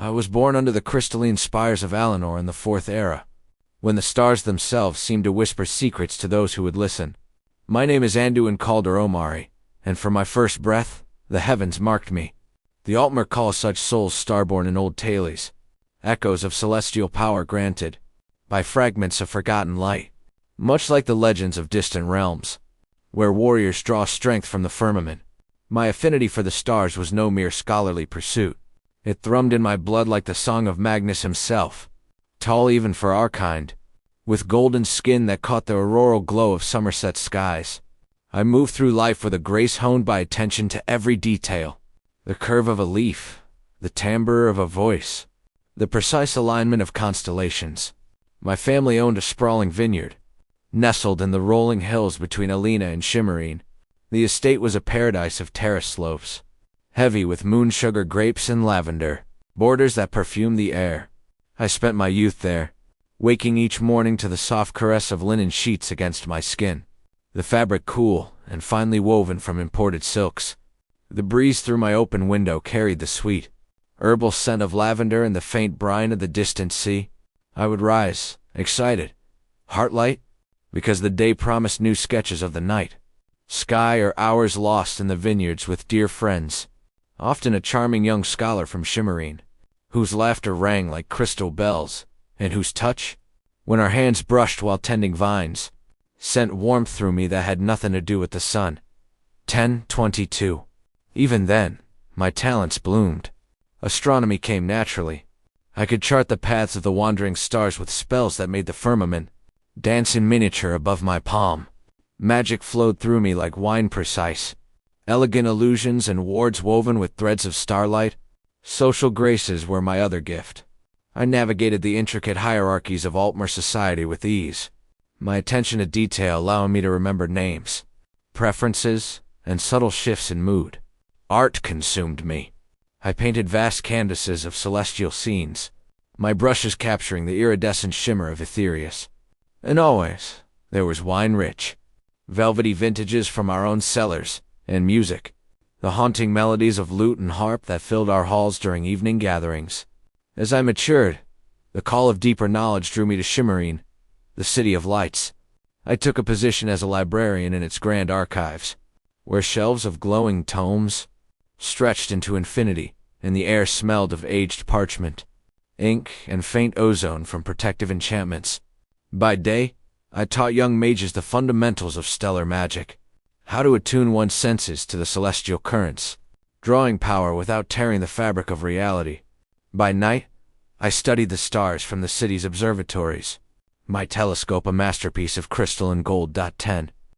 I was born under the crystalline spires of Alinor in the Fourth Era, when the stars themselves seemed to whisper secrets to those who would listen. My name is Anduin Calder Omari, and for my first breath, the heavens marked me. The Altmer call such souls starborn in old tales, echoes of celestial power granted by fragments of forgotten light, much like the legends of distant realms, where warriors draw strength from the firmament. My affinity for the stars was no mere scholarly pursuit. It thrummed in my blood like the song of Magnus himself, tall even for our kind, with golden skin that caught the auroral glow of Summerset skies. I moved through life with a grace honed by attention to every detail, the curve of a leaf, the timbre of a voice, the precise alignment of constellations. My family owned a sprawling vineyard, nestled in the rolling hills between Alina and Shimmering. The estate was a paradise of terrace slopes, heavy with moon sugar grapes and lavender, borders that perfumed the air. I spent my youth there, waking each morning to the soft caress of linen sheets against my skin, the fabric cool and finely woven from imported silks. The breeze through my open window carried the sweet, herbal scent of lavender and the faint brine of the distant sea. I would rise, excited, heart light, because the day promised new sketches of the night, sky or hours lost in the vineyards with dear friends, often a charming young scholar from Shimmering, whose laughter rang like crystal bells, and whose touch, when our hands brushed while tending vines, sent warmth through me that had nothing to do with the sun. 10:22. Even then, my talents bloomed. Astronomy came naturally. I could chart the paths of the wandering stars with spells that made the firmament dance in miniature above my palm. Magic flowed through me like wine precise, elegant illusions and wards woven with threads of starlight. Social graces were my other gift. I navigated the intricate hierarchies of Altmer society with ease, my attention to detail allowing me to remember names, preferences, and subtle shifts in mood. Art consumed me. I painted vast canvases of celestial scenes, my brushes capturing the iridescent shimmer of Aetherius. And always, there was wine-rich, velvety vintages from our own cellars, and music, the haunting melodies of lute and harp that filled our halls during evening gatherings. As I matured, the call of deeper knowledge drew me to Shimmering, the city of lights. I took a position as a librarian in its grand archives, where shelves of glowing tomes stretched into infinity, and the air smelled of aged parchment, ink, and faint ozone from protective enchantments. By day, I taught young mages the fundamentals of stellar magic, how to attune one's senses to the celestial currents, drawing power without tearing the fabric of reality. By night, I studied the stars from the city's observatories, my telescope a masterpiece of crystal and gold. 10.